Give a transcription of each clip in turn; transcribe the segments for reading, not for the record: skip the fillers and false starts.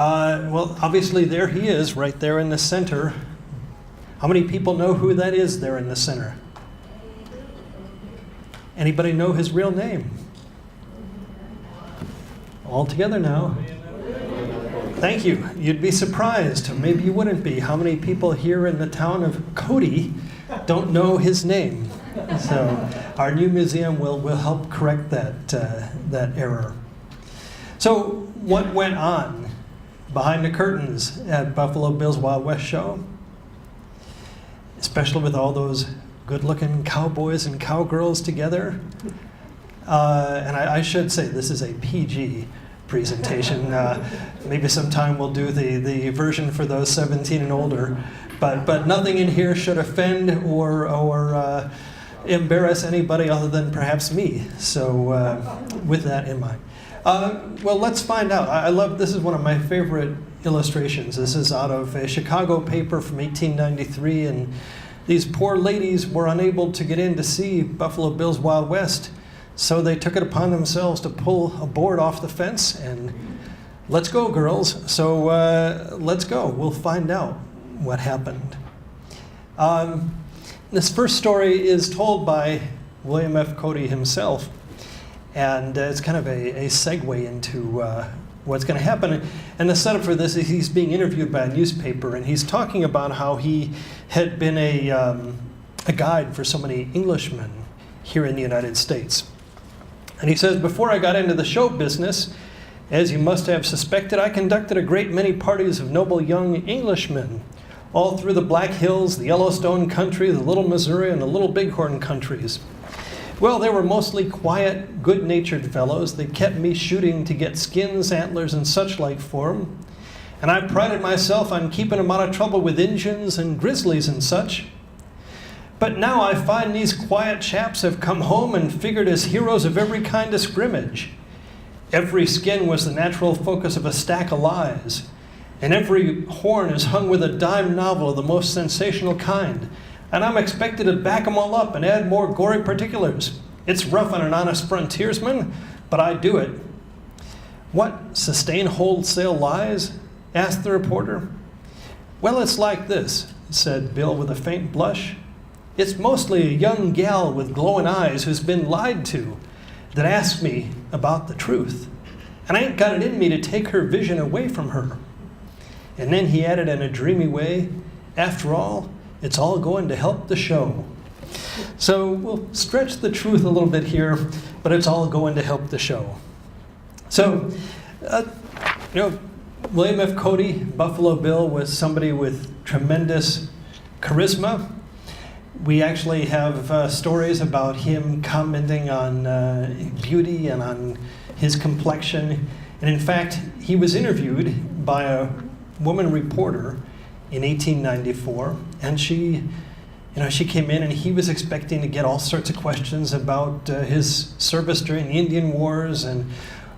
Well, obviously there he is, right there in the center. How many people know who that is there in the center? Anybody know his real name? All together now. Thank you. You'd be surprised, maybe you wouldn't be, how many people here in the town of Cody don't know his name. So our new museum will help correct that error. So what went on behind the curtains at Buffalo Bill's Wild West show? Especially with all those good-looking cowboys and cowgirls together. And I should say this is a PG presentation. Maybe sometime we'll do the version for those 17 and older. But nothing in here should offend or embarrass anybody other than perhaps me. So with that in mind. Well, let's find out. I love, this is one of my favorite illustrations. This is out of a Chicago paper from 1893, and these poor ladies were unable to get in to see Buffalo Bill's Wild West, so they took it upon themselves to pull a board off the fence and let's go, girls. So let's go. We'll find out what happened. This first story is told by William F. Cody himself, and it's kind of a segue into what's going to happen. And the setup for this is he's being interviewed by a newspaper, and he's talking about how he had been a guide for so many Englishmen here in the United States. And he says, before I got into the show business, as you must have suspected, I conducted a great many parties of noble young Englishmen, all through the Black Hills, the Yellowstone country, the Little Missouri, and the Little Bighorn countries. Well, they were mostly quiet, good-natured fellows. They kept me shooting to get skins, antlers, and such like for 'em. And I prided myself on keeping 'em out of trouble with Injuns and grizzlies and such. But now I find these quiet chaps have come home and figured as heroes of every kind of scrimmage. Every skin was the natural focus of a stack of lies, and every horn is hung with a dime novel of the most sensational kind. And I'm expected to back 'em all up and add more gory particulars. It's rough on an honest frontiersman, but I do it. What, sustain wholesale lies? Asked the reporter. Well, it's like this, said Bill with a faint blush. It's mostly a young gal with glowing eyes who's been lied to that asks me about the truth. And I ain't got it in me to take her vision away from her. And then he added in a dreamy way, after all, it's all going to help the show. So we'll stretch the truth a little bit here, but it's all going to help the show. So, William F. Cody, Buffalo Bill, was somebody with tremendous charisma. We actually have stories about him commenting on beauty and on his complexion. And in fact, he was interviewed by a woman reporter in 1894, and she came in and he was expecting to get all sorts of questions about his service during the Indian Wars and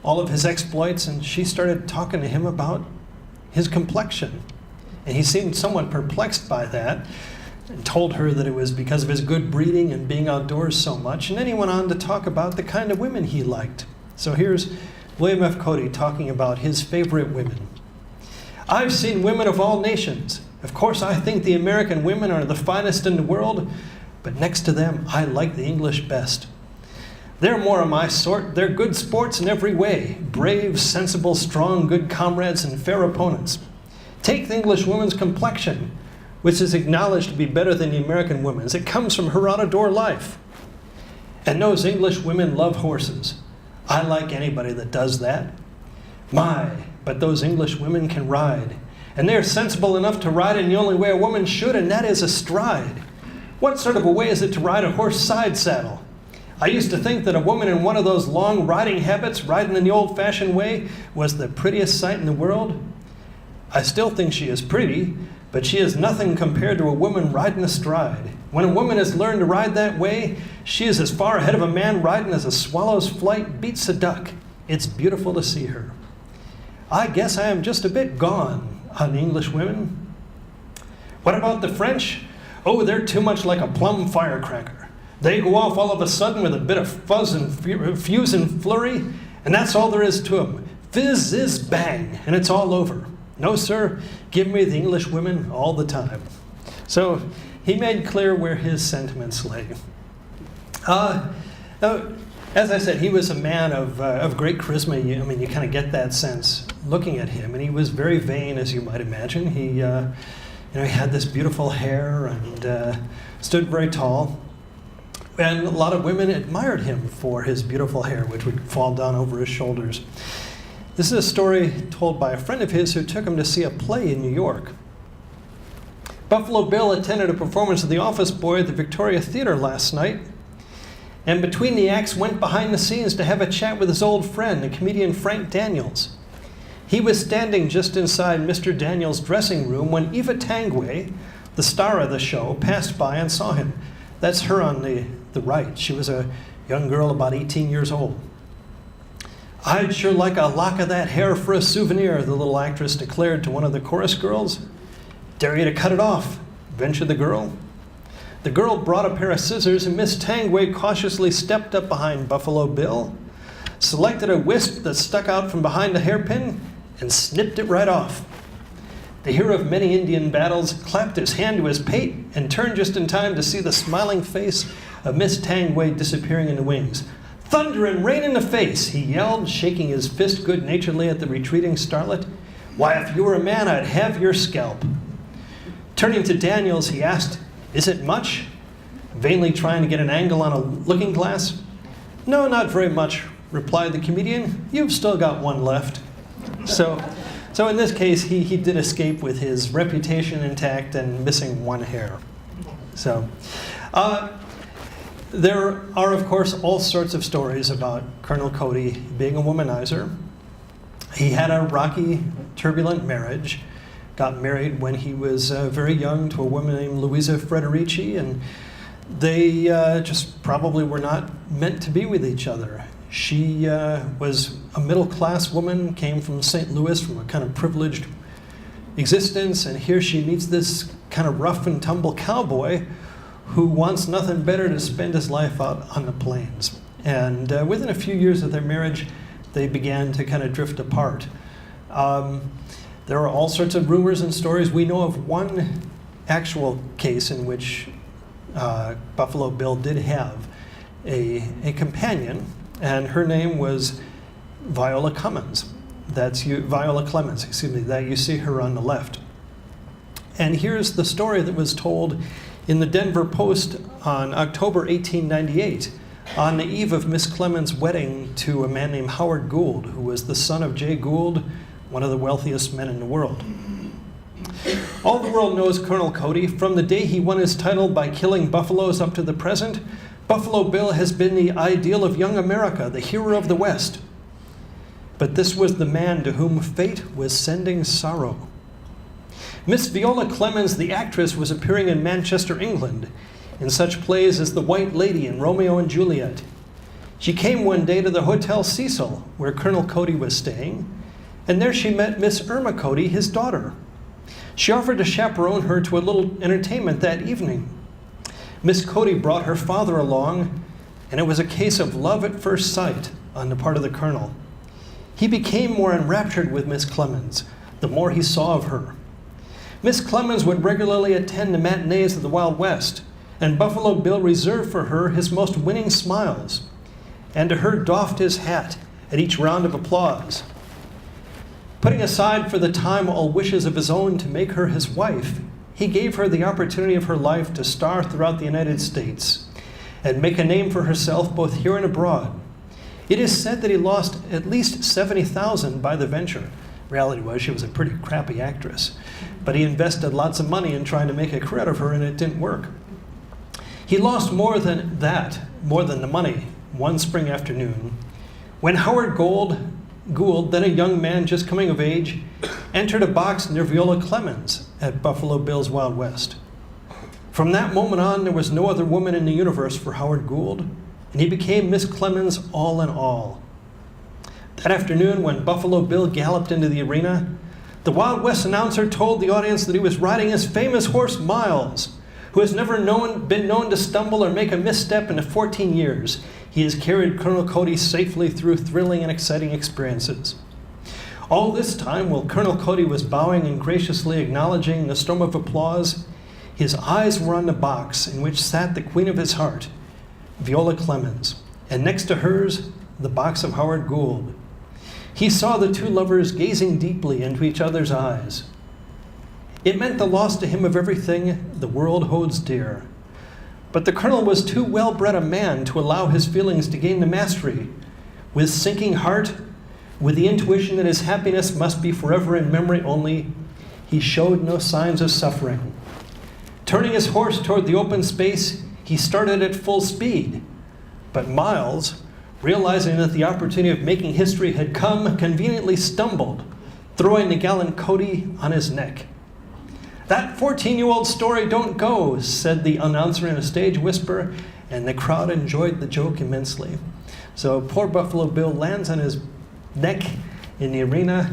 all of his exploits, and she started talking to him about his complexion. And he seemed somewhat perplexed by that, and told her that it was because of his good breeding and being outdoors so much. And then he went on to talk about the kind of women he liked. So here's William F. Cody talking about his favorite women. I've seen women of all nations. Of course, I think the American women are the finest in the world, but next to them, I like the English best. They're more of my sort. They're good sports in every way. Brave, sensible, strong, good comrades, and fair opponents. Take the English woman's complexion, which is acknowledged to be better than the American woman's. It comes from her out-of-door life. And those English women love horses. I like anybody that does that. My, but those English women can ride. And they're sensible enough to ride in the only way a woman should, and that is astride. What sort of a way is it to ride a horse side saddle? I used to think that a woman in one of those long riding habits, riding in the old-fashioned way, was the prettiest sight in the world. I still think she is pretty, but she is nothing compared to a woman riding astride. When a woman has learned to ride that way, she is as far ahead of a man riding as a swallow's flight beats a duck. It's beautiful to see her. I guess I am just a bit gone on the English women. What about the French? Oh, they're too much like a plum firecracker. They go off all of a sudden with a bit of fuzz and fuse and flurry, and that's all there is to them. Fizz, ziz, bang, and it's all over. No, sir, give me the English women all the time. So he made clear where his sentiments lay. As I said, he was a man of great charisma. You kind of get that sense looking at him. And he was very vain, as you might imagine. He had this beautiful hair and stood very tall. And a lot of women admired him for his beautiful hair, which would fall down over his shoulders. This is a story told by a friend of his who took him to see a play in New York. Buffalo Bill attended a performance of The Office Boy at the Victoria Theater last night, and between the acts went behind the scenes to have a chat with his old friend, the comedian Frank Daniels. He was standing just inside Mr. Daniels' dressing room when Eva Tangway, the star of the show, passed by and saw him. That's her on the right. She was a young girl about 18 years old. "I'd sure like a lock of that hair for a souvenir," the little actress declared to one of the chorus girls. "Dare you to cut it off," ventured the girl. The girl brought a pair of scissors, and Miss Tangway cautiously stepped up behind Buffalo Bill, selected a wisp that stuck out from behind the hairpin, and snipped it right off. The hero of many Indian battles clapped his hand to his pate and turned just in time to see the smiling face of Miss Tangway disappearing in the wings. "Thunder and rain in the face," he yelled, shaking his fist good-naturedly at the retreating starlet. "Why, if you were a man, I'd have your scalp." Turning to Daniels, he asked, "Is it much?" vainly trying to get an angle on a looking glass. "No, not very much," replied the comedian. "You've still got one left." So in this case, he did escape with his reputation intact and missing one hair. So, there are, of course, all sorts of stories about Colonel Cody being a womanizer. He had a rocky, turbulent marriage, got married when he was very young to a woman named Louisa Frederici, and they just probably were not meant to be with each other. She was a middle-class woman, came from St. Louis, from a kind of privileged existence, and here she meets this kind of rough and tumble cowboy who wants nothing better to spend his life out on the plains. And within a few years of their marriage, they began to kind of drift apart. There are all sorts of rumors and stories. We know of one actual case in which Buffalo Bill did have a companion, and her name was Viola Clemens. Viola Clemens, excuse me, that you see her on the left. And here's the story that was told in the Denver Post on October 1898, on the eve of Miss Clemens' wedding to a man named Howard Gould, who was the son of Jay Gould, one of the wealthiest men in the world. All the world knows Colonel Cody. From the day he won his title by killing buffaloes up to the present, Buffalo Bill has been the ideal of young America, the hero of the West. But this was the man to whom fate was sending sorrow. Miss Viola Clemens, the actress, was appearing in Manchester, England, in such plays as The White Lady and Romeo and Juliet. She came one day to the Hotel Cecil, where Colonel Cody was staying, and there she met Miss Irma Cody, his daughter. She offered to chaperone her to a little entertainment that evening. Miss Cody brought her father along, and it was a case of love at first sight on the part of the Colonel. He became more enraptured with Miss Clemens, the more he saw of her. Miss Clemens would regularly attend the matinees of the Wild West, and Buffalo Bill reserved for her his most winning smiles, and to her doffed his hat at each round of applause. Putting aside for the time all wishes of his own to make her his wife, he gave her the opportunity of her life to star throughout the United States and make a name for herself both here and abroad. It is said that he lost at least $70,000 by the venture. Reality was she was a pretty crappy actress, but he invested lots of money in trying to make a career of her, and it didn't work. He lost more than the money, one spring afternoon, when Howard Gould, then a young man just coming of age, entered a box near Viola Clemens at Buffalo Bill's Wild West. From that moment on, there was no other woman in the universe for Howard Gould, and he became Miss Clemens' all in all. That afternoon, when Buffalo Bill galloped into the arena, the Wild West announcer told the audience that he was riding his famous horse Miles, who has never been known to stumble or make a misstep in the 14 years he has carried Colonel Cody safely through thrilling and exciting experiences. All this time, while Colonel Cody was bowing and graciously acknowledging the storm of applause, his eyes were on the box in which sat the queen of his heart, Viola Clemens, and next to hers, the box of Howard Gould. He saw the two lovers gazing deeply into each other's eyes. It meant the loss to him of everything the world holds dear. But the colonel was too well-bred a man to allow his feelings to gain the mastery. With sinking heart, with the intuition that his happiness must be forever in memory only, he showed no signs of suffering. Turning his horse toward the open space, he started at full speed. But Miles, realizing that the opportunity of making history had come, conveniently stumbled, throwing the gallant Cody on his neck. "That 14-year-old story don't go," said the announcer in a stage whisper, and the crowd enjoyed the joke immensely. So poor Buffalo Bill lands on his neck in the arena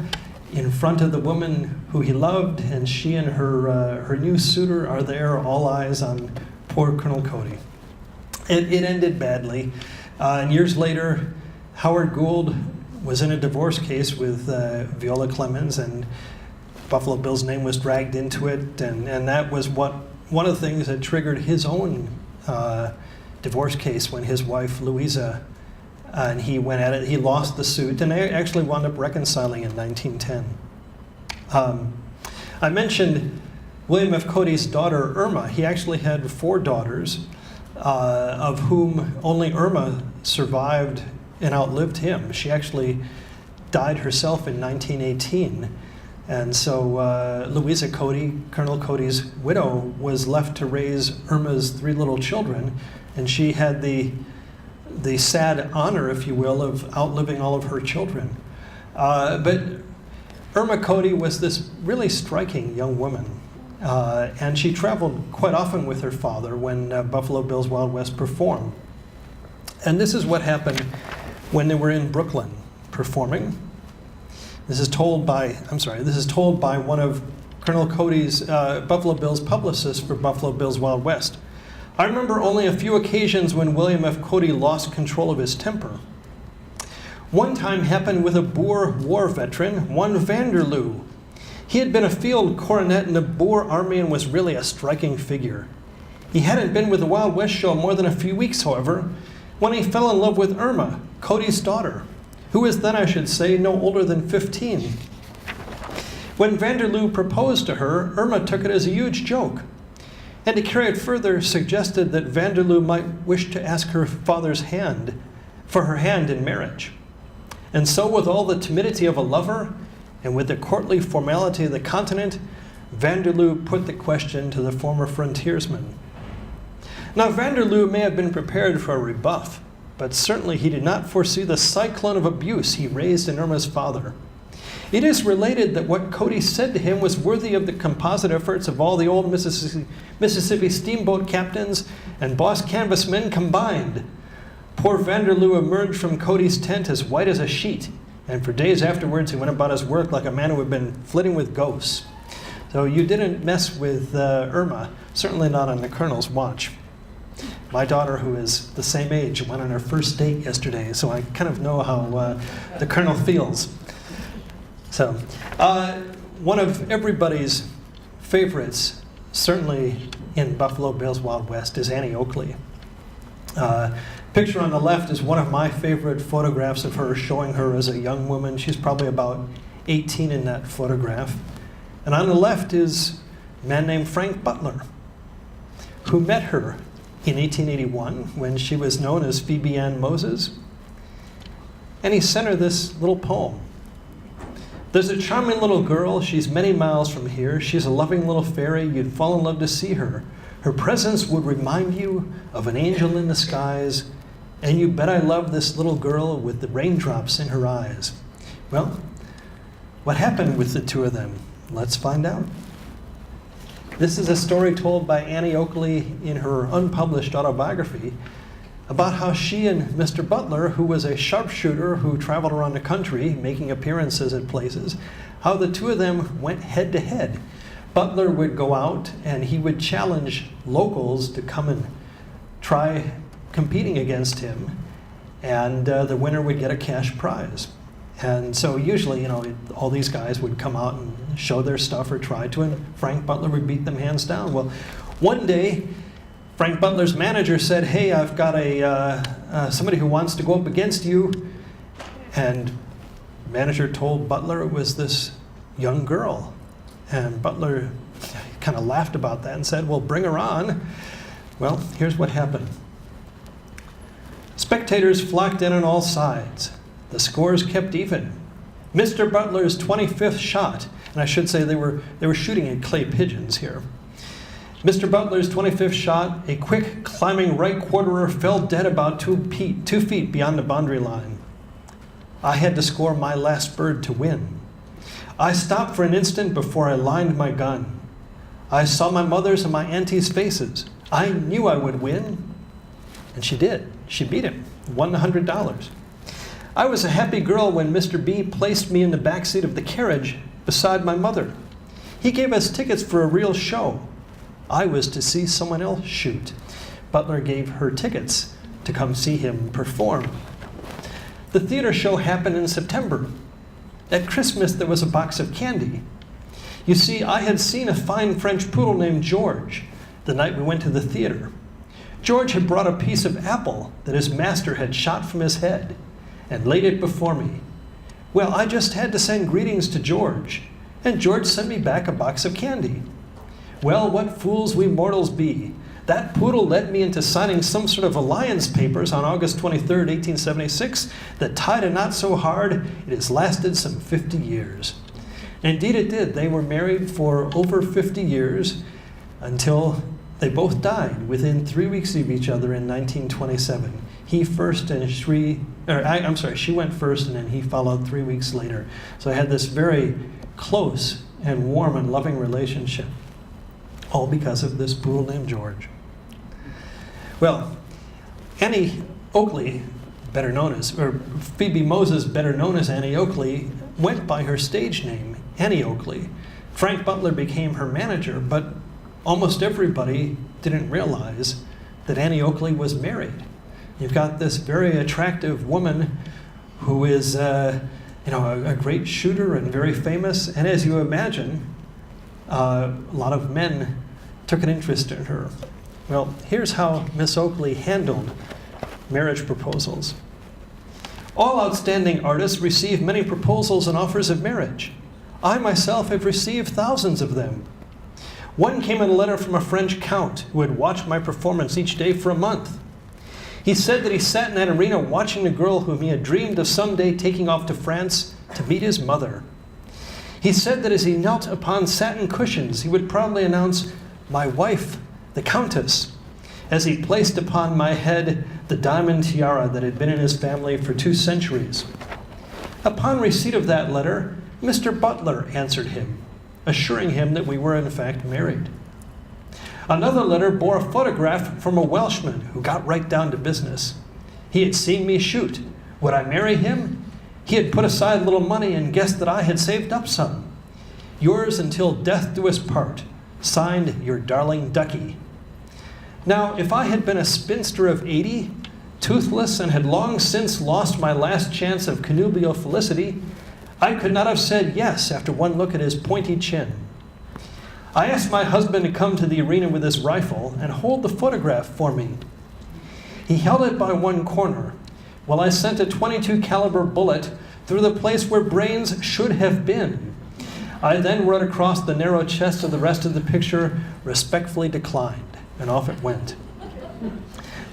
in front of the woman who he loved, and she and her new suitor are there, all eyes on poor Colonel Cody. It ended badly. And years later, Howard Gould was in a divorce case with Viola Clemens, and Buffalo Bill's name was dragged into it, and that was one of the things that triggered his own divorce case when his wife Louisa and he went at it. He lost the suit, and they actually wound up reconciling in 1910. I mentioned William F. Cody's daughter Irma. He actually had 4 daughters, of whom only Irma survived and outlived him. She actually died herself in 1918. And so Louisa Cody, Colonel Cody's widow, was left to raise Irma's 3 little children, and she had the sad honor, if you will, of outliving all of her children. But Irma Cody was this really striking young woman, and she traveled quite often with her father when Buffalo Bill's Wild West performed. And this is what happened when they were in Brooklyn performing. This is told by one of Colonel Cody's, Buffalo Bill's publicists for Buffalo Bill's Wild West. "I remember only a few occasions when William F. Cody lost control of his temper. One time happened with a Boer war veteran, one Vanderloo. He had been a field cornet in the Boer army and was really a striking figure. He hadn't been with the Wild West show more than a few weeks, however, when he fell in love with Irma, Cody's daughter, who was then, I should say, no older than 15. When Vanderloo proposed to her, Irma took it as a huge joke, and to carry it further, suggested that Vanderloo might wish to ask her father's hand for her hand in marriage. And so, with all the timidity of a lover, and with the courtly formality of the continent, Vanderloo put the question to the former frontiersman. Now, Vanderloo may have been prepared for a rebuff, but certainly he did not foresee the cyclone of abuse he raised in Irma's father. It is related that what Cody said to him was worthy of the composite efforts of all the old Mississippi steamboat captains and boss canvasmen combined. Poor Vanderloo emerged from Cody's tent as white as a sheet, and for days afterwards he went about his work like a man who had been flitting with ghosts. So you didn't mess with Irma, certainly not on the Colonel's watch. My daughter, who is the same age, went on her first date yesterday, so I kind of know how the Colonel feels. So, one of everybody's favorites, certainly in Buffalo Bill's Wild West, is Annie Oakley. Picture on the left is one of my favorite photographs of her, showing her as a young woman. She's probably about 18 in that photograph. And on the left is a man named Frank Butler, who met her in 1881 when she was known as Phoebe Ann Moses. And he sent her this little poem. "There's a charming little girl, she's many miles from here. She's a loving little fairy, you'd fall in love to see her. Her presence would remind you of an angel in the skies, and you bet I love this little girl with the raindrops in her eyes." Well, what happened with the two of them? Let's find out. This is a story told by Annie Oakley in her unpublished autobiography about how she and Mr. Butler, who was a sharpshooter who traveled around the country making appearances at places, how the two of them went head to head. Butler would go out and he would challenge locals to come and try competing against him, and the winner would get a cash prize. And so usually, all these guys would come out and show their stuff or try to, and Frank Butler would beat them hands down. Well, one day, Frank Butler's manager said, "Hey, I've got somebody who wants to go up against you." And manager told Butler it was this young girl. And Butler kind of laughed about that and said, "Well, bring her on." Well, here's what happened. Spectators flocked in on all sides. The scores kept even. Mr. Butler's 25th shot, and I should say they were shooting at clay pigeons here. Mr. Butler's 25th shot, a quick climbing right quarterer, fell dead about 2 feet beyond the boundary line. I had to score my last bird to win. I stopped for an instant before I lined my gun. I saw my mother's and my auntie's faces. I knew I would win. And she did. She beat him, won $100. I was a happy girl when Mr. B placed me in the backseat of the carriage beside my mother. He gave us tickets for a real show. I was to see someone else shoot. Butler gave her tickets to come see him perform. The theater show happened in September. At Christmas, there was a box of candy. You see, I had seen a fine French poodle named George the night we went to the theater. George had brought a piece of apple that his master had shot from his head and laid it before me. Well, I just had to send greetings to George, and George sent me back a box of candy. Well, what fools we mortals be. That poodle led me into signing some sort of alliance papers on August 23rd, 1876, that tied a knot so hard it has lasted some 50 years. And indeed it did. They were married for over 50 years until they both died within 3 weeks of each other in 1927. He first and she went first and then he followed 3 weeks later. So I had this very close and warm and loving relationship, all because of this poodle named George. Well, Annie Oakley, Phoebe Moses, better known as Annie Oakley, went by her stage name, Annie Oakley. Frank Butler became her manager, but almost everybody didn't realize that Annie Oakley was married. You've got this very attractive woman who is a great shooter and very famous, and as you imagine, a lot of men took an interest in her. Well, here's how Miss Oakley handled marriage proposals. All outstanding artists receive many proposals and offers of marriage. I myself have received thousands of them. One came in a letter from a French count who had watched my performance each day for a month. He said that he sat in that arena watching the girl whom he had dreamed of someday taking off to France to meet his mother. He said that as he knelt upon satin cushions, he would probably announce, "My wife, the Countess," as he placed upon my head the diamond tiara that had been in his family for 2 centuries. Upon receipt of that letter, Mr. Butler answered him, assuring him that we were in fact married. Another letter bore a photograph from a Welshman who got right down to business. He had seen me shoot. Would I marry him? He had put aside a little money and guessed that I had saved up some. Yours until death do us part. Signed, your darling Ducky. Now, if I had been a spinster of 80, toothless, and had long since lost my last chance of connubial felicity, I could not have said yes after one look at his pointy chin. I asked my husband to come to the arena with his rifle and hold the photograph for me. He held it by one corner, while I sent a .22 caliber bullet through the place where brains should have been. I then wrote across the narrow chest of the rest of the picture, "Respectfully declined," and off it went.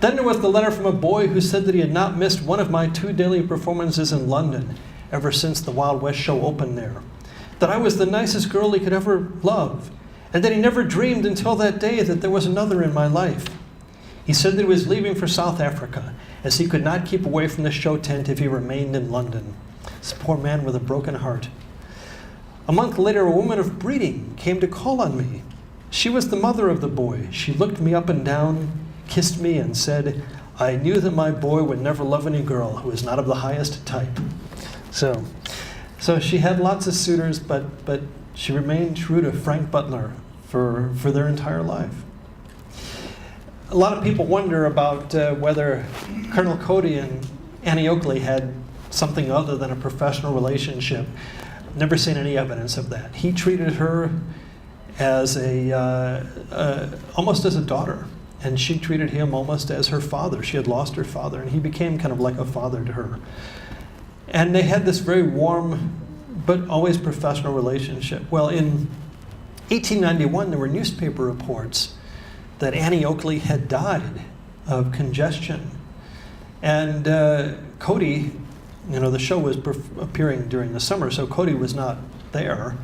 Then there was the letter from a boy who said that he had not missed one of my 2 daily performances in London ever since the Wild West show opened there, that I was the nicest girl he could ever love, and that he never dreamed until that day that there was another in my life. He said that he was leaving for South Africa, as he could not keep away from the show tent if he remained in London. This poor man with a broken heart. A month later, a woman of breeding came to call on me. She was the mother of the boy. She looked me up and down, kissed me, and said, "I knew that my boy would never love any girl who is not of the highest type." So she had lots of suitors, but she remained true to Frank Butler for their entire life. A lot of people wonder about whether Colonel Cody and Annie Oakley had something other than a professional relationship. Never seen any evidence of that. He treated her as almost as a daughter, and she treated him almost as her father. She had lost her father, and he became kind of like a father to her. And they had this very warm but always professional relationship. Well, in 1891, there were newspaper reports that Annie Oakley had died of congestion. And Cody, the show was appearing during the summer, so Cody was not there,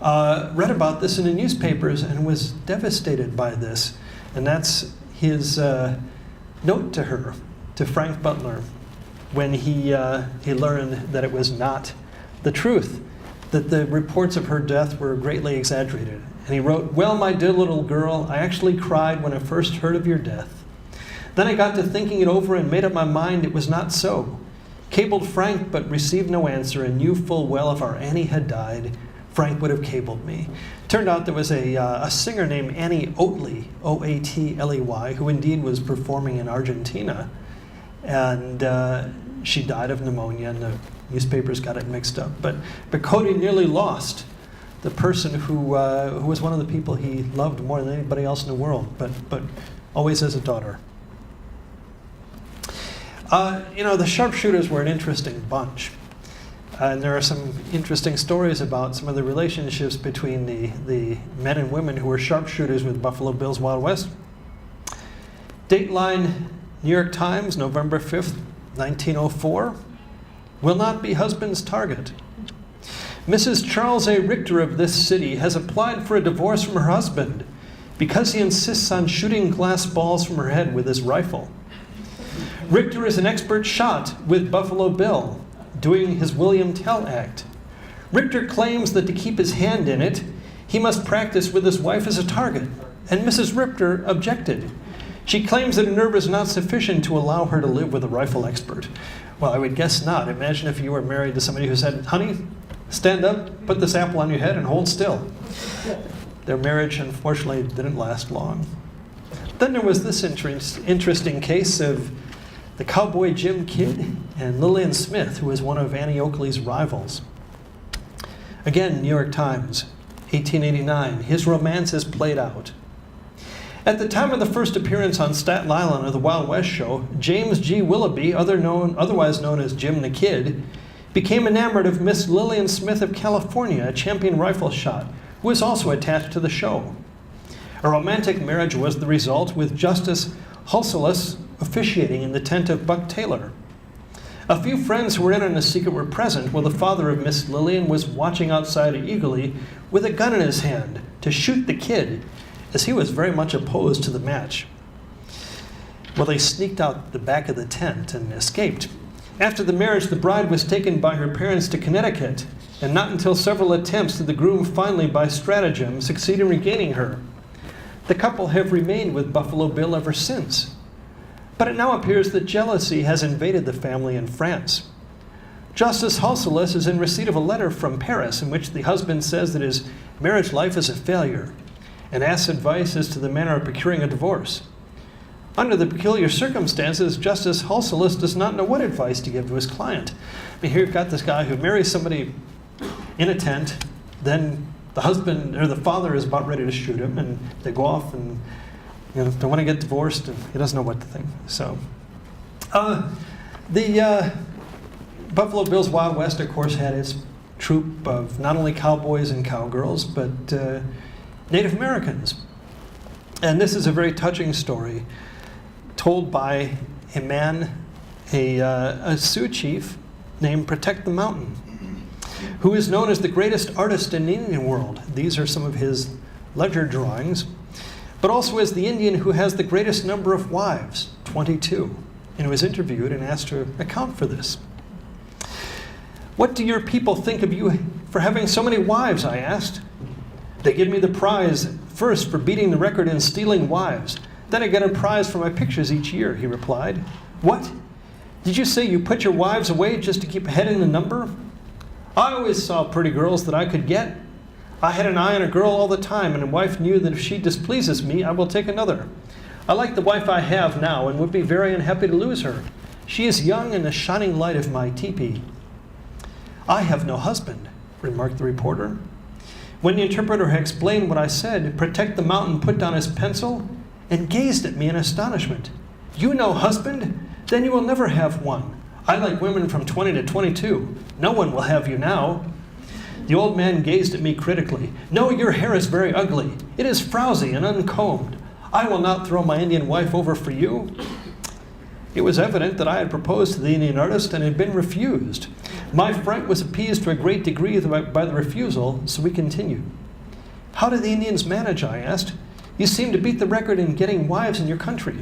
read about this in the newspapers and was devastated by this. And that's his note to her, to Frank Butler, when he learned that it was not the truth, that the reports of her death were greatly exaggerated. And he wrote, "Well, my dear little girl, I actually cried when I first heard of your death. Then I got to thinking it over and made up my mind it was not so. Cabled Frank, but received no answer, and knew full well if our Annie had died, Frank would have cabled me." Turned out there was a singer named Annie Oatley, O-A-T-L-E-Y, who indeed was performing in Argentina. And she died of pneumonia, and the newspapers got it mixed up. But Cody nearly lost the person who was one of the people he loved more than anybody else in the world, but always as a daughter. The sharpshooters were an interesting bunch. And there are some interesting stories about some of the relationships between the men and women who were sharpshooters with Buffalo Bill's Wild West. Dateline, New York Times, November 5th, 1904. Will not be husband's target. Mrs. Charles A. Richter of this city has applied for a divorce from her husband because he insists on shooting glass balls from her head with his rifle. Richter is an expert shot with Buffalo Bill, doing his William Tell act. Richter claims that to keep his hand in it, he must practice with his wife as a target, and Mrs. Richter objected. She claims that her nerve is not sufficient to allow her to live with a rifle expert. Well, I would guess not. Imagine if you were married to somebody who said, "Honey, stand up, put this apple on your head, and hold still." Their marriage, unfortunately, didn't last long. Then there was this interesting case of the cowboy Jim Kidd and Lillian Smith, who was one of Annie Oakley's rivals. Again, New York Times, 1889. His romance is played out. At the time of the first appearance on Staten Island of the Wild West show, James G. Willoughby, otherwise known as Jim the Kid, became enamored of Miss Lillian Smith of California, a champion rifle shot, who was also attached to the show. A romantic marriage was the result, with Justice Hulseless officiating in the tent of Buck Taylor. A few friends who were in on the secret were present, while the father of Miss Lillian was watching outside eagerly with a gun in his hand to shoot the kid, as he was very much opposed to the match. Well, they sneaked out the back of the tent and escaped. After the marriage, the bride was taken by her parents to Connecticut, and not until several attempts did the groom finally, by stratagem, succeed in regaining her. The couple have remained with Buffalo Bill ever since. But it now appears that jealousy has invaded the family in France. Justice Hulseless is in receipt of a letter from Paris in which the husband says that his marriage life is a failure and asks advice as to the manner of procuring a divorce. Under the peculiar circumstances, Justice Hulseless does not know what advice to give to his client. I mean, here you've got this guy who marries somebody in a tent, then the husband or the father is about ready to shoot him, and they go off and they want to get divorced, and he doesn't know what to think. So, the Buffalo Bill's Wild West, of course, had its troupe of not only cowboys and cowgirls, but Native Americans. And this is a very touching story told by a man, a Sioux chief named Protect the Mountain, who is known as the greatest artist in the Indian world. These are some of his ledger drawings, but also as the Indian who has the greatest number of wives, 22, and who was interviewed and asked to account for this. "What do your people think of you for having so many wives?" I asked. "They give me the prize first for beating the record in stealing wives. Then I get a prize for my pictures each year," he replied. "What? Did you say you put your wives away just to keep ahead in the number?" "I always saw pretty girls that I could get. I had an eye on a girl all the time, and a wife knew that if she displeases me, I will take another. I like the wife I have now and would be very unhappy to lose her. She is young and the shining light of my teepee." "I have no husband," remarked the reporter. When the interpreter had explained what I said, Protect the Mountain put down his pencil and gazed at me in astonishment. "You no husband? Then you will never have one. I like women from 20 to 22. No one will have you now." The old man gazed at me critically. "No, your hair is very ugly. It is frowsy and uncombed. I will not throw my Indian wife over for you." It was evident that I had proposed to the Indian artist and had been refused. My fright was appeased to a great degree by the refusal, so we continued. "How do the Indians manage?" I asked. "You seem to beat the record in getting wives in your country."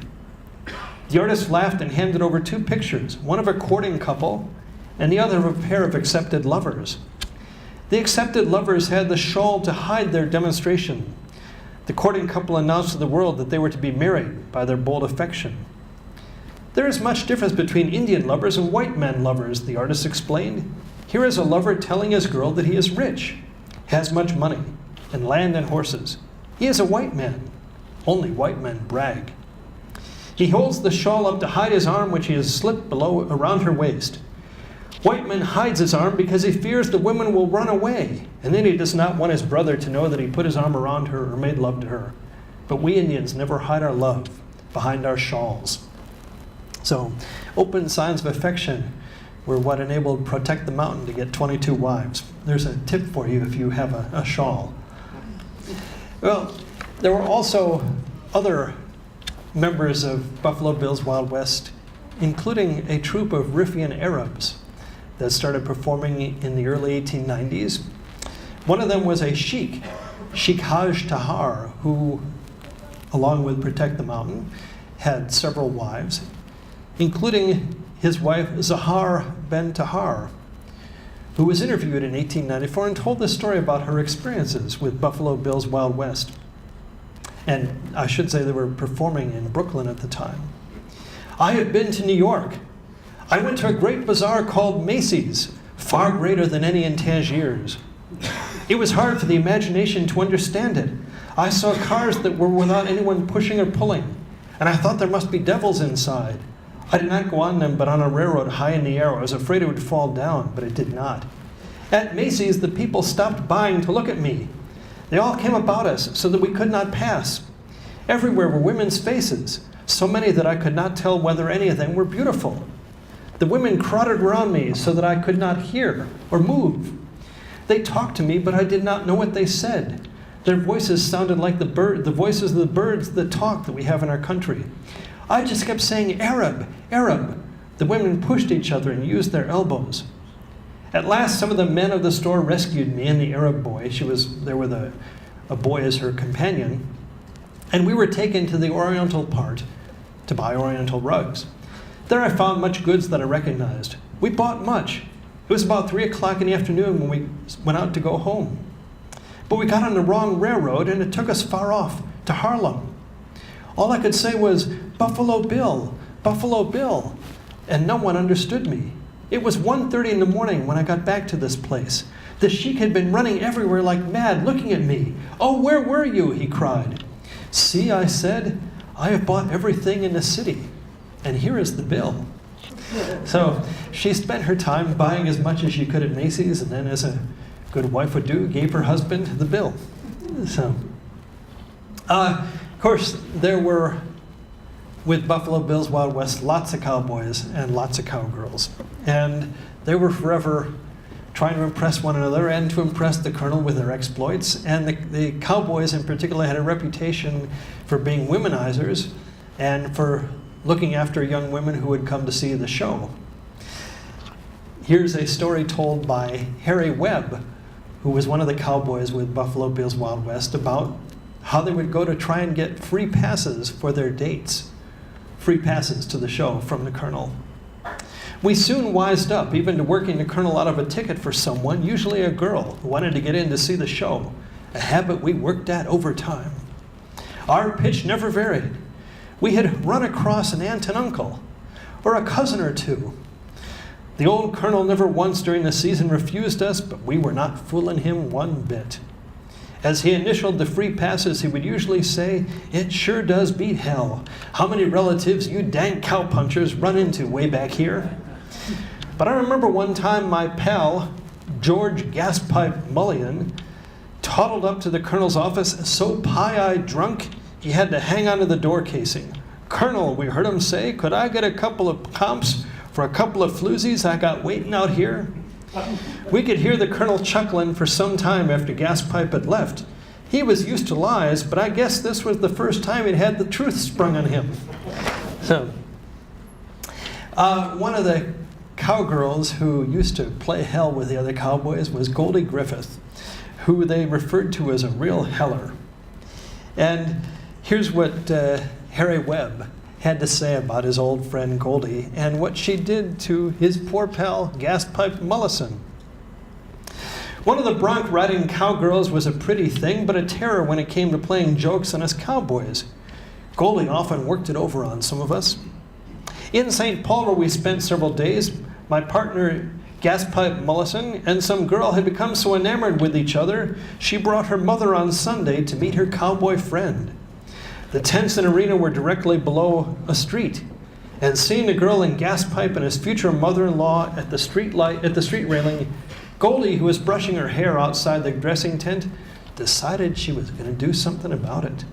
The artist laughed and handed over 2 pictures, one of a courting couple and the other of a pair of accepted lovers. The accepted lovers had the shawl to hide their demonstration. The courting couple announced to the world that they were to be married by their bold affection. "There is much difference between Indian lovers and white men lovers," the artist explained. "Here is a lover telling his girl that he is rich, has much money, and land and horses. He is a white man. Only white men brag. He holds the shawl up to hide his arm, which he has slipped below around her waist. White man hides his arm because he fears the women will run away, and then he does not want his brother to know that he put his arm around her or made love to her. But we Indians never hide our love behind our shawls." So, open signs of affection were what enabled Protect the Mountain to get 22 wives. There's a tip for you if you have a shawl. Well, there were also other members of Buffalo Bill's Wild West, including a troupe of Riffian Arabs that started performing in the early 1890s. One of them was a sheikh, Sheikh Haj Tahar, who, along with Protect the Mountain, had several wives, including his wife Zahar Ben Tahar, who was interviewed in 1894 and told this story about her experiences with Buffalo Bill's Wild West. And I should say they were performing in Brooklyn at the time. "I have been to New York. I went to a great bazaar called Macy's, far greater than any in Tangiers. It was hard for the imagination to understand it. I saw cars that were without anyone pushing or pulling, and I thought there must be devils inside. I did not go on them, but on a railroad high in the air. I was afraid it would fall down, but it did not. At Macy's, the people stopped buying to look at me. They all came about us so that we could not pass. Everywhere were women's faces, so many that I could not tell whether any of them were beautiful. The women crowded around me so that I could not hear or move. They talked to me, but I did not know what they said. Their voices sounded like the voices of the birds that talk that we have in our country. I just kept saying, 'Arab, Arab.' The women pushed each other and used their elbows. At last, some of the men of the store rescued me and the Arab boy. There with a boy as her companion. And we were taken to the Oriental part to buy Oriental rugs. There I found much goods that I recognized. We bought much. It was about 3 o'clock in the afternoon when we went out to go home. But we got on the wrong railroad and it took us far off to Harlem. All I could say was, 'Buffalo Bill, Buffalo Bill,' and no one understood me. It was 1:30 in the morning when I got back to this place. The sheik had been running everywhere like mad, looking at me. 'Oh, where were you?' he cried. 'See,' I said, 'I have bought everything in the city, and here is the bill.'" So she spent her time buying as much as she could at Macy's, and then, as a good wife would do, gave her husband the bill. So, of course, there were, with Buffalo Bill's Wild West, lots of cowboys and lots of cowgirls. And they were forever trying to impress one another and to impress the colonel with their exploits. And the cowboys in particular had a reputation for being womenizers and for looking after young women who would come to see the show. Here's a story told by Harry Webb, who was one of the cowboys with Buffalo Bill's Wild West, about how they would go to try and get free passes for their dates, free passes to the show from the colonel. "We soon wised up, even to working the colonel out of a ticket for someone, usually a girl, who wanted to get in to see the show, a habit we worked at over time. Our pitch never varied. We had run across an aunt and uncle, or a cousin or two. The old colonel never once during the season refused us, but we were not fooling him one bit. As he initialed the free passes, he would usually say, "It sure does beat hell. How many relatives you dank cowpunchers run into way back here?" But I remember one time my pal, George Gaspipe Mulligan, toddled up to the colonel's office so pie-eyed drunk he had to hang onto the door casing. "Colonel," we heard him say, "could I get a couple of comps for a couple of floozies I got waiting out here?" We could hear the colonel chuckling for some time after Gaspipe had left. He was used to lies, but I guess this was the first time he'd had the truth sprung on him. So, one of the cowgirls who used to play hell with the other cowboys was Goldie Griffith, who they referred to as a real heller. And here's what Harry Webb had to say about his old friend Goldie and what she did to his poor pal Gaspipe Mullison. One of the bronc riding cowgirls was a pretty thing, but a terror when it came to playing jokes on us cowboys. Goldie often worked it over on some of us. In St. Paul, where we spent several days, my partner Gaspipe Mullison and some girl had become so enamored with each other, she brought her mother on Sunday to meet her cowboy friend. The tents and arena were directly below a street, and seeing the girl and Gaspipe and his future mother-in-law at the street railing, Goldie, who was brushing her hair outside the dressing tent, decided she was going to do something about it.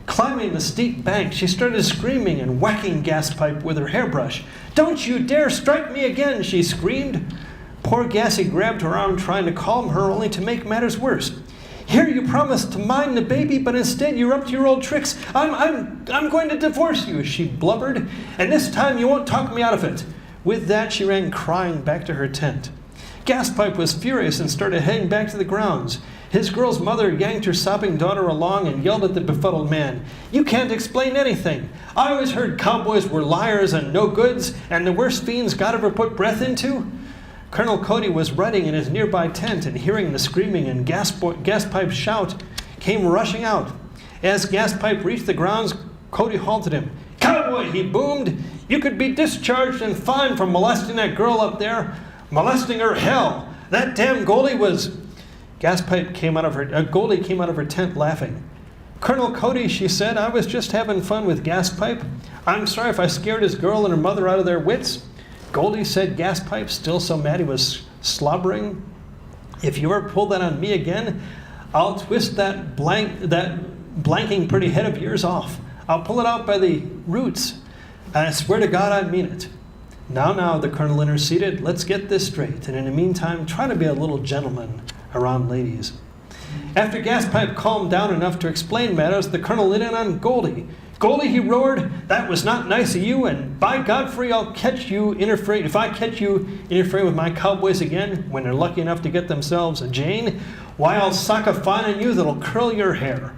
Climbing the steep bank, she started screaming and whacking Gaspipe with her hairbrush. "Don't you dare strike me again!" she screamed. Poor Gassy grabbed her arm, trying to calm her, only to make matters worse. "Here you promised to mind the baby, but instead you're up to your old tricks. I'm going to divorce you," she blubbered, "and this time you won't talk me out of it." With that, she ran crying back to her tent. Gaspipe was furious and started heading back to the grounds. His girl's mother yanked her sobbing daughter along and yelled at the befuddled man, "You can't explain anything. I always heard cowboys were liars and no goods, and the worst fiends God ever put breath into." Colonel Cody was writing in his nearby tent and hearing the screaming and Gaspipe's shout, came rushing out. As Gaspipe reached the grounds, Cody halted him. "Cowboy," he boomed, "you could be discharged and fined for molesting that girl up there. Molesting her, hell! That damn Goldie was..." Goldie came out of her tent laughing. "Colonel Cody," she said, "I was just having fun with Gaspipe. I'm sorry if I scared his girl and her mother out of their wits." "Goldie," said Gaspipe, still so mad he was slobbering, "if you ever pull that on me again, I'll twist that blanking pretty head of yours off. I'll pull it out by the roots. And I swear to God I mean it." Now, the colonel interceded, "let's get this straight, and in the meantime, try to be a little gentleman around ladies." After Gaspipe calmed down enough to explain matters, the colonel lit in on Goldie. "Goldie," he roared, "that was not nice of you, and by Godfrey, I'll catch you interfering. If I catch you interfering with my cowboys again, when they're lucky enough to get themselves a Jane, why, I'll sock a fine on you that'll curl your hair."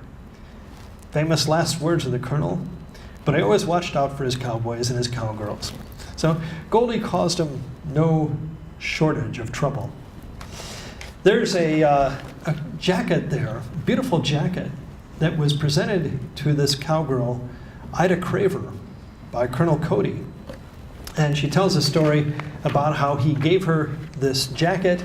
Famous last words of the colonel, but he always watched out for his cowboys and his cowgirls. So Goldie caused him no shortage of trouble. There's a jacket there, a beautiful jacket, that was presented to this cowgirl, Ida Craver, by Colonel Cody. And she tells a story about how he gave her this jacket,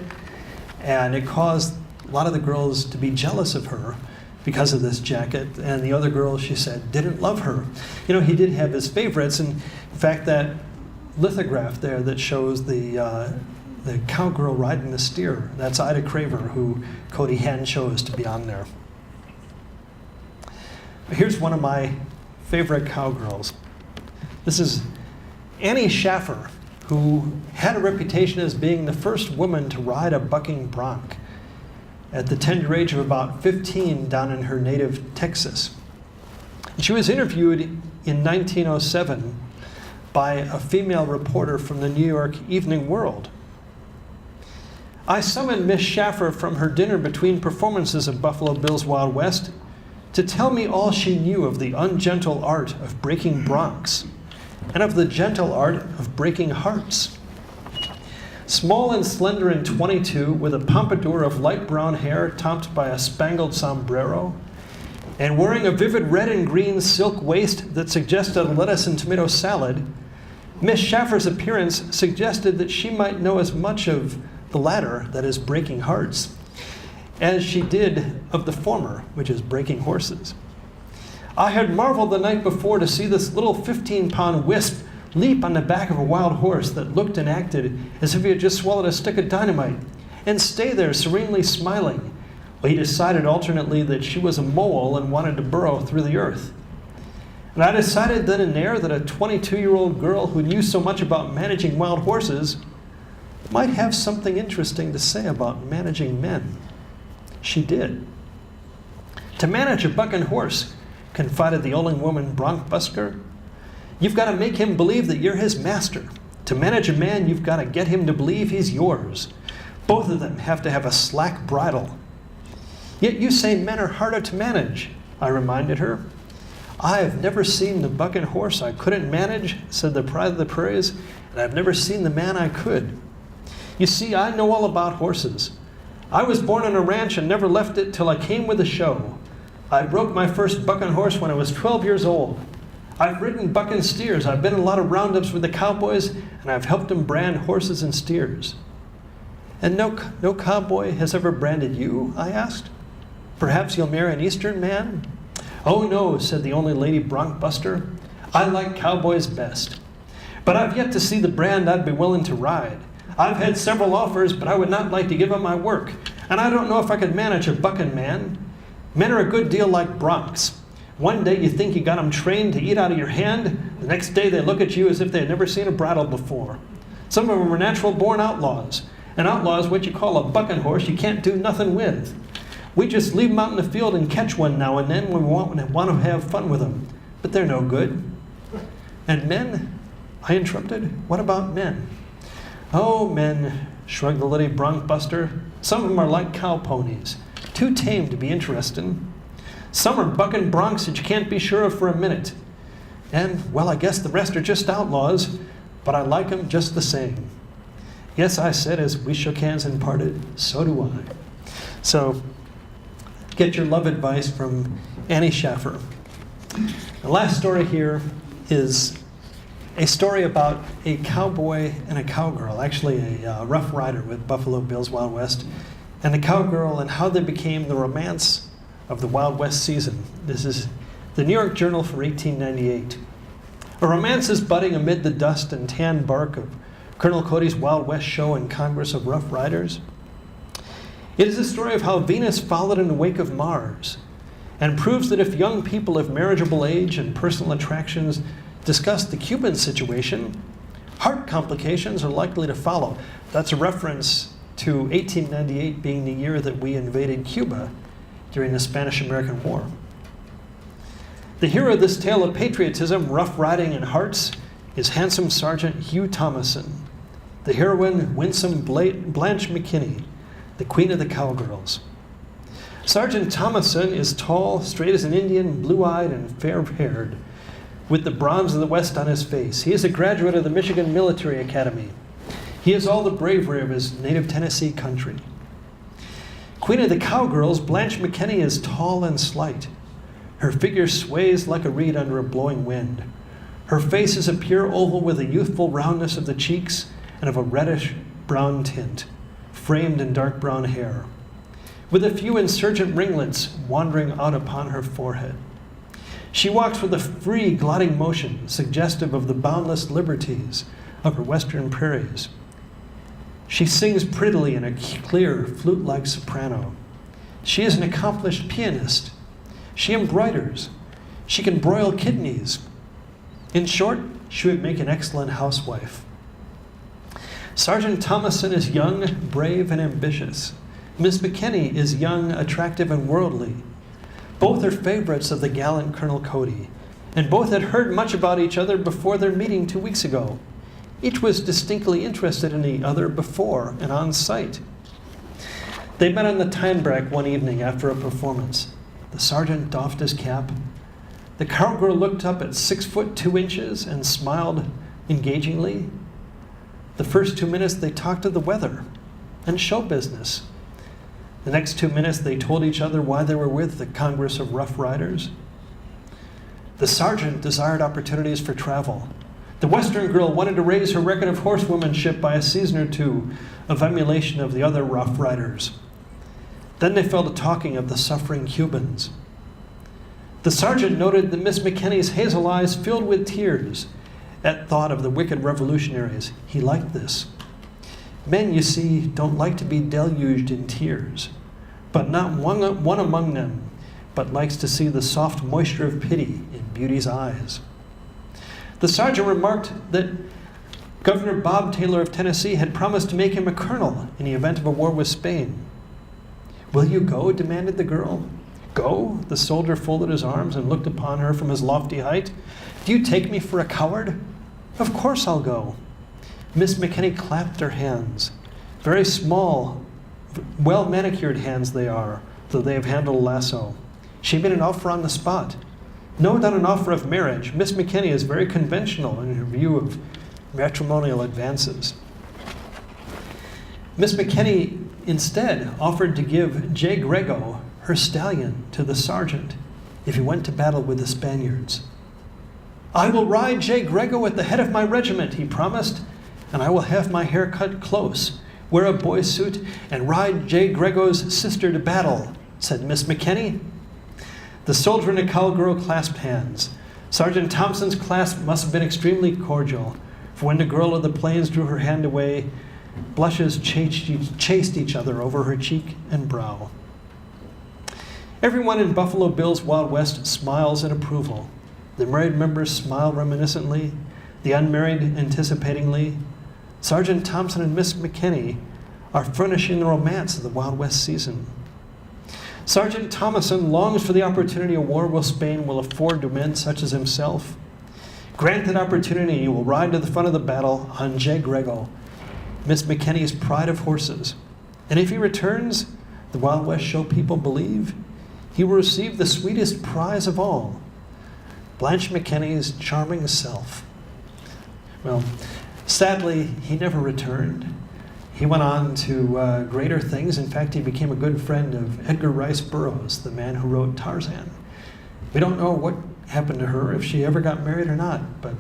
and it caused a lot of the girls to be jealous of her because of this jacket, and the other girls, she said, didn't love her. You know, he did have his favorites, and in fact, that lithograph there that shows the cowgirl riding the steer, that's Ida Craver, who Cody hand chose to be on there. Here's one of my favorite cowgirls. This is Annie Schaffer, who had a reputation as being the first woman to ride a bucking bronc at the tender age of about 15 down in her native Texas. She was interviewed in 1907 by a female reporter from the New York Evening World. "I summoned Miss Schaffer from her dinner between performances of Buffalo Bill's Wild West to tell me all she knew of the ungentle art of breaking broncs and of the gentle art of breaking hearts. Small and slender and 22, with a pompadour of light brown hair topped by a spangled sombrero, and wearing a vivid red and green silk waist that suggested a lettuce and tomato salad, Miss Schaffer's appearance suggested that she might know as much of the latter, that is, breaking hearts, as she did of the former, which is breaking horses. I had marveled the night before to see this little 15-pound wisp leap on the back of a wild horse that looked and acted as if he had just swallowed a stick of dynamite, and stay there serenely smiling, while he decided alternately that she was a mole and wanted to burrow through the earth. And I decided then and there that a 22-year-old girl who knew so much about managing wild horses might have something interesting to say about managing men. She did. To manage a bucking horse, confided the older woman bronc busker, you've got to make him believe that you're his master. To manage a man, you've got to get him to believe he's yours. Both of them have to have a slack bridle. Yet you say men are harder to manage, I reminded her. I've never seen the bucking horse I couldn't manage, said the pride of the prairies, and I've never seen the man I could. You see, I know all about horses. I was born on a ranch and never left it till I came with a show. I broke my first bucking horse when I was 12 years old. I've ridden bucking steers. I've been in a lot of roundups with the cowboys, and I've helped them brand horses and steers. And no cowboy has ever branded you, I asked. Perhaps you'll marry an Eastern man? Oh no, said the only lady bronc buster. I like cowboys best. But I've yet to see the brand I'd be willing to ride. I've had several offers, but I would not like to give up my work. And I don't know if I could manage a bucking man. Men are a good deal like broncs. One day you think you got them trained to eat out of your hand. The next day they look at you as if they had never seen a bridle before. Some of them are natural-born outlaws. An outlaw is what you call a bucking horse you can't do nothing with. We just leave them out in the field and catch one now and then when we want to have fun with them. But they're no good. And men? I interrupted. What about men? Oh, men, shrugged the lady bronc buster. Some of them are like cow ponies. Too tame to be interesting. Some are bucking broncs that you can't be sure of for a minute. And, well, I guess the rest are just outlaws, but I like them just the same. Yes, I said as we shook hands and parted, so do I. So, get your love advice from Annie Schaffer. The last story here is a story about a cowboy and a cowgirl, actually a Rough Rider with Buffalo Bill's Wild West, and the cowgirl and how they became the romance of the Wild West season. This is the New York Journal for 1898. A romance is budding amid the dust and tan bark of Colonel Cody's Wild West show and Congress of Rough Riders. It is a story of how Venus followed in the wake of Mars and proves that if young people of marriageable age and personal attractions discuss the Cuban situation, heart complications are likely to follow. That's a reference to 1898 being the year that we invaded Cuba during the Spanish-American War. The hero of this tale of patriotism, rough riding, and hearts is handsome Sergeant Hugh Thomason. The heroine, winsome Blanche McKinney, the queen of the cowgirls. Sergeant Thomason is tall, straight as an Indian, blue-eyed, and fair-haired, with the bronze of the West on his face. He is a graduate of the Michigan Military Academy. He has all the bravery of his native Tennessee country. Queen of the cowgirls, Blanche McKinney is tall and slight. Her figure sways like a reed under a blowing wind. Her face is a pure oval with a youthful roundness of the cheeks and of a reddish-brown tint, framed in dark brown hair, with a few insurgent ringlets wandering out upon her forehead. She walks with a free, gliding motion, suggestive of the boundless liberties of her western prairies. She sings prettily in a clear, flute-like soprano. She is an accomplished pianist. She embroiders. She can broil kidneys. In short, she would make an excellent housewife. Sergeant Thomason is young, brave, and ambitious. Miss McKinney is young, attractive, and worldly. Both are favorites of the gallant Colonel Cody, and both had heard much about each other before their meeting 2 weeks ago. Each was distinctly interested in the other before and on sight. They met on the Tynebrack one evening after a performance. The sergeant doffed his cap. The cowgirl looked up at 6'2" and smiled engagingly. The first 2 minutes they talked of the weather and show business. The next 2 minutes they told each other why they were with the Congress of Rough Riders. The sergeant desired opportunities for travel. The Western girl wanted to raise her record of horsewomanship by a season or two of emulation of the other Rough Riders. Then they fell to talking of the suffering Cubans. The sergeant noted that Miss McKinney's hazel eyes filled with tears at thought of the wicked revolutionaries. He liked this. Men, you see, don't like to be deluged in tears, but not one among them but likes to see the soft moisture of pity in beauty's eyes. The sergeant remarked that Governor Bob Taylor of Tennessee had promised to make him a colonel in the event of a war with Spain. Will you go? Demanded the girl. Go? The soldier folded his arms and looked upon her from his lofty height. Do you take me for a coward? Of course I'll go. Miss McKinney clapped her hands. Very small, well-manicured hands they are, though they have handled a lasso. She made an offer on the spot. No, not an offer of marriage. Miss McKinney is very conventional in her view of matrimonial advances. Miss McKinney instead offered to give Jay Grego, her stallion, to the sergeant if he went to battle with the Spaniards. I will ride Jay Grego at the head of my regiment, he promised, and I will have my hair cut close, wear a boy's suit, and ride Jay Grego's sister to battle, said Miss McKinney. The soldier and the cowgirl clasped hands. Sergeant Thompson's clasp must have been extremely cordial, for when the girl of the plains drew her hand away, blushes chased each other over her cheek and brow. Everyone in Buffalo Bill's Wild West smiles in approval. The married members smile reminiscently, the unmarried anticipatingly. Sergeant Thompson and Miss McKinney are furnishing the romance of the Wild West season. Sergeant Thomason longs for the opportunity a war with Spain will afford to men such as himself. Granted opportunity, he will ride to the front of the battle on Jay Grego, Miss McKinney's pride of horses. And if he returns, the Wild West show people believe, he will receive the sweetest prize of all, Blanche McKinney's charming self. Well, sadly, he never returned. He went on to greater things. In fact, he became a good friend of Edgar Rice Burroughs, the man who wrote Tarzan. We don't know what happened to her, if she ever got married or not, but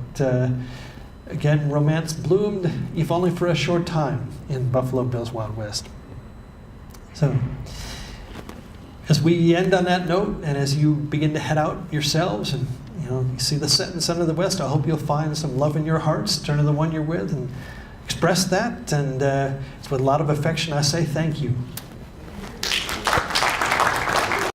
again, romance bloomed, if only for a short time, in Buffalo Bill's Wild West. So, as we end on that note, and as you begin to head out yourselves, and you see the setting sun of the west, I hope you'll find some love in your hearts, turn to the one you're with, and express that. And it's with a lot of affection I say thank you.